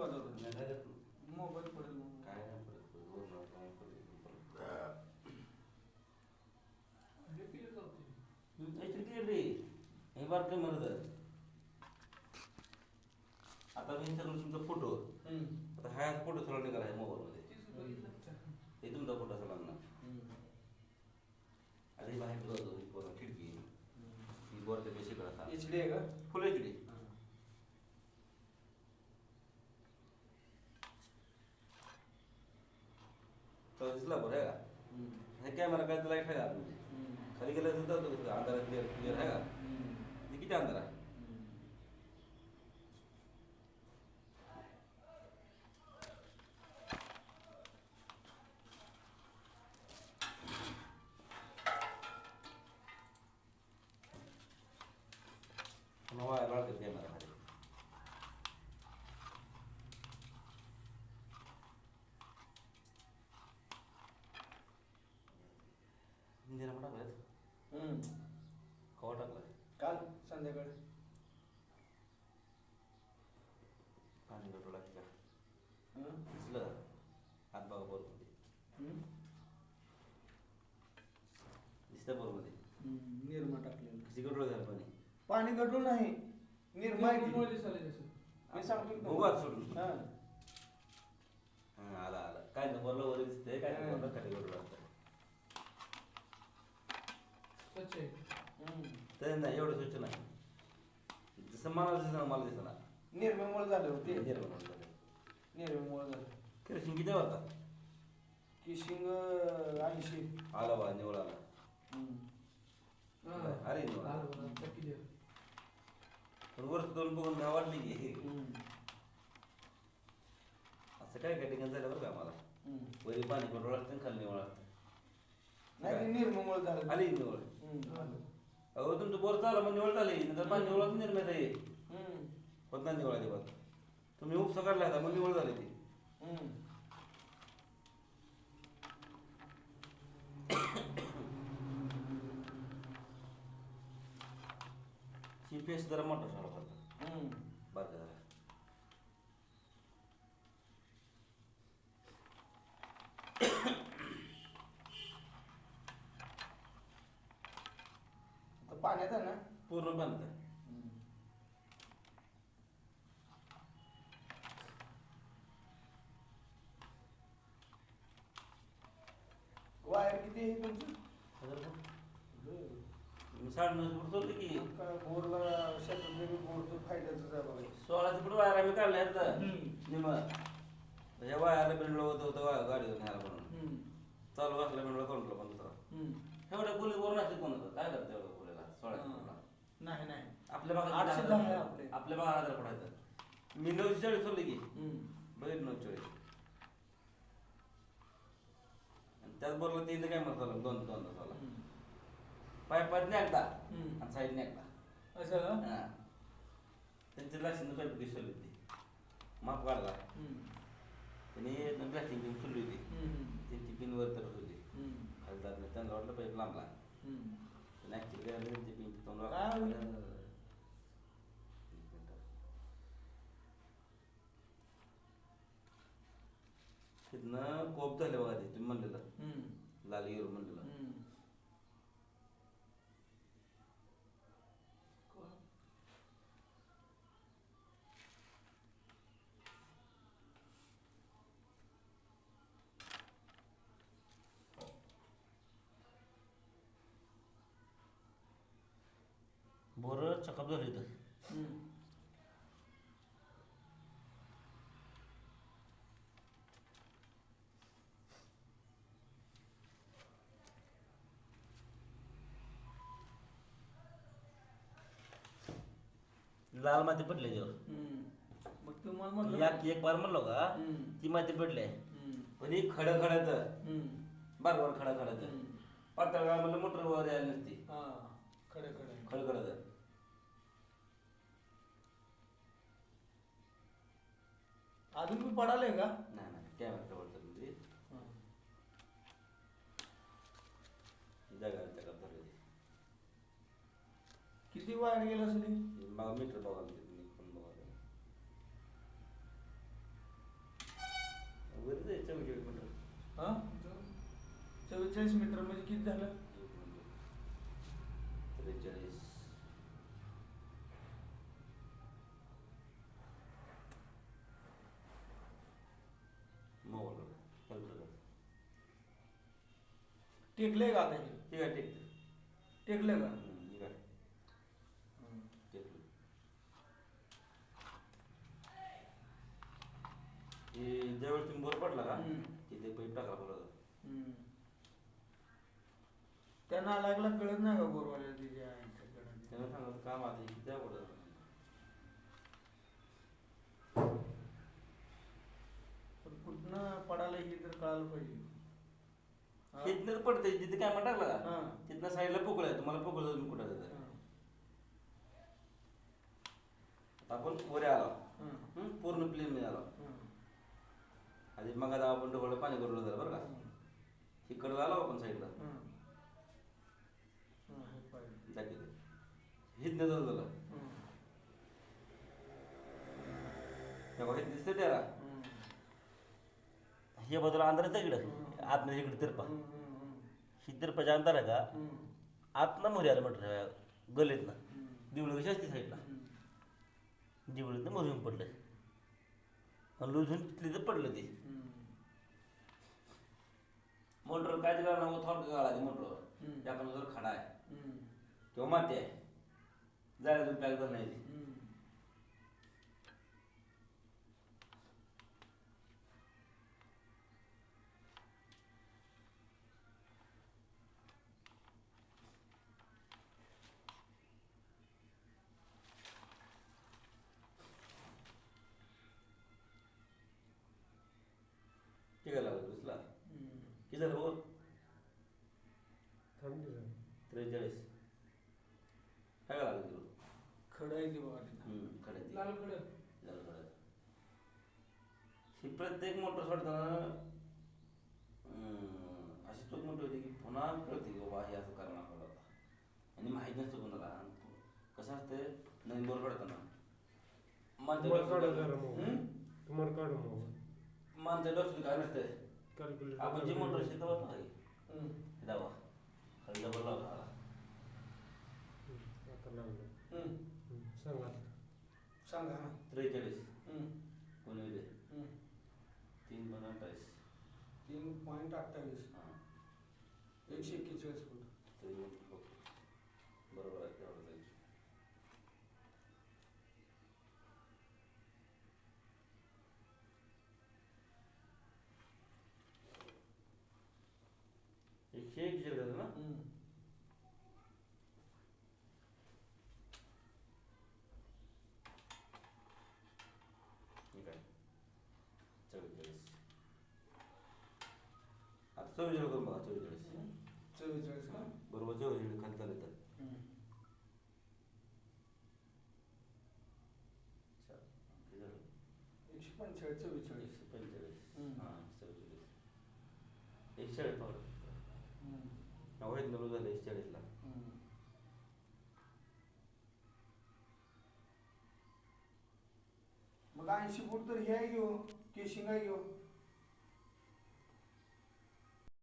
वाजवतो मोबाईल पडेल काय नाही हे बार काय म्हणत आता मी सगळं तुमचा फोटो आता हा फोटो सगळा निघाला आहे मोबाईलमध्ये हे तुमचा फोटो सगळा ना अरे बाहेर बघतो खिडकी ही बोरच्या पैसे कळतात HD आहे का फुल HD तो दिसला बरं आहे का हे कॅमेरा काय लाईट आहे का म्हणजे खाली गेलं तर अंधारात क्लिअर आहे का हे किती अंधार आहे वाया कॅमेरा खाली हिंदीला पण टाकलाय कवा टाकलाय काल संध्याकाळी पाणी गटोला की काय दिसलं हात बघा बरोबर दिसतं बरोबर निर्मा टाकलेलं किती गटोला झालं पाणी पाणी गडून नाही निर्मा मी सांगतो उगाच सोडून हां आला आला काय नंबरला वर दिसतंय काय नंबरला खाली गटोला असतं तर नाही एवढं स्वच्छ नाही जसं मला दिसणार मला दिसणार निर्म्यामुळे झाले होते निर्माण झालं निर्म्यामुळे झालं किती किती वाजता किशिंग 80 आला बा निवड आला अरे निवड पण वर दोन बघून घ्या वाटली की असं काय काय ठिकाण झालं बरं का आम्हाला वरी पाणी पण ओळखतं खाली निवड असतं नाही निर्म्यामुळे झालं आली निवड अहो तुमचं बोर चाललं मग निवड झाली नंतर पाणी निवडत निर्मित आहे होत नाही निवड अजिबात तुम्ही उपसा काढला होता मग निवड झाली ती ही पेस्ट जरा मोठा झाला होता बारका झाला पाण्यात आहे ना पूर्ण पाण्यात आहे वायर किती आहे तुमचं 9.5 फूट सोडली की बोरला शेतात बोरचं फायद्याचं आहे बघा 16 फूट वायर आम्ही काढल्या निम म्हणजे वायरला बिंडलं होतं गाडीवर न्यायला म्हणून चालू असल्या बिंडला काउंटला पण दुसरा एवढ्या खोली वर नाही कोण होतं काय करतं एवढ्या खोलीला 16 फूटला नाही नाही आपल्या भागात 810 आहे आपले आपल्या भागात पडायचं मी 940 सोडली की बघित 940 त्याच बरोबर ते काय म्हणतो दोन झाला पायपात एकदा आणि साईडने एकदा असं हां त्यांच्या लक्षात पाईप घुसवली होती माप काढला त्यांनी ब्लॅस्टिंग पिन सुरली होती त्यांची पिन वर तर होती खाली जात नाही त्यांना वाटलं पाईप लांबला पण ॲक्च्युली त्यांची पिन तिथनं कोप झाले बघा ते तुम्ही म्हणलेलं लाल हिरो म्हणलेलं बोर चकअप झाली तर लाल माती पडली त्याच्यावर मग तुम्हाला म्हणलं एक बार म्हणलो का ती माती पडली पण ही खडाचं बार खडाचं पातळ म्हणलं मोटर वर यायला नसती खडखडाचं अजून मी पडाले का नाही कॅमेरा वरतं म्हणजे जागा किती वायर गेलं असेल मीटर बघा पण बघा 43 मीटर म्हणजे किती झालं? 43 मोबाईल कॅल्क्युलेटर टेकलंय का आता हे? ठीक आहे ठीक टेकलं का? ठीक आहे टेकलं. हे ज्यावेळेस तुम्ही बोर पडला का की ते पाईप टाका बरोबर. त्यांना लागला कळत नाही का बोरवाल्या तिच्या त्यांना सांगायचं काम आता हे द्या पडत. पण कुठनं पडायला हे तर कळायला पाहिजे. तिथनं पडते जिथे काय टाकला का हां. तिथनं साईडला पोकळ आहे तुम्हाला पोकळ तुम्ही कुठं जातं. आता आपण वरे आलो पूर्ण प्लेन मध्ये आलो. आधी मग आता आपण डोळं पाणी करून झालं बरं का. इकडं आलो आपण साईडला दाखवते हिथनं झालं तेव्हा हे दिसतं त्याला हे बाजूला अंधाराचं इकडं आतमध्ये इकडे तिरपा ही तिरपाच्या अंधार आहे का आतनं मोरी आलं म्हटलं गलीतनं दिवळं कशी असते साईडला दिवळीतनं मोरी येऊन पडलं आणि लुजून तिथली तर पडलं ते मोटर काय दिला ना थोडं गाळा मोटर त्या पण जर खडा आहे किंवा माती आहे जायला तुम्ही पॅक झालं नाही. ठीक आहे लागलं दुसला किती झालं बोल 43 काय लागलं तुला खडं आहे की बघा खडे लाल खडं ही प्रत्येक मोटर सोडताना अशी चूक मोठी होती की पुन्हा कळते की बाबा हे असं करणार आपल्याला आणि माहीत नसतं कोणाला. कसं असतं नवीन बोर सोडताना माणसं काय नसतं आपण जी मोटर शिकवत नाही दावा खाली डबल लावला सांगा 43 कोणी 3.28 3.28 हां 141 फूट बरोबर आहे तेवढं जाईल. एकशे एक झालं ना. ठीक आहे 44 आता 44 करून बघा 44 का बरोबर 44 खाली चालत तर किती झालं 145 145 हां 44 140 पावलं नव्वद नव्वद झालं 140ला. मग 80 फूट तर हे आहे घेऊ केशिंग आहे घेऊ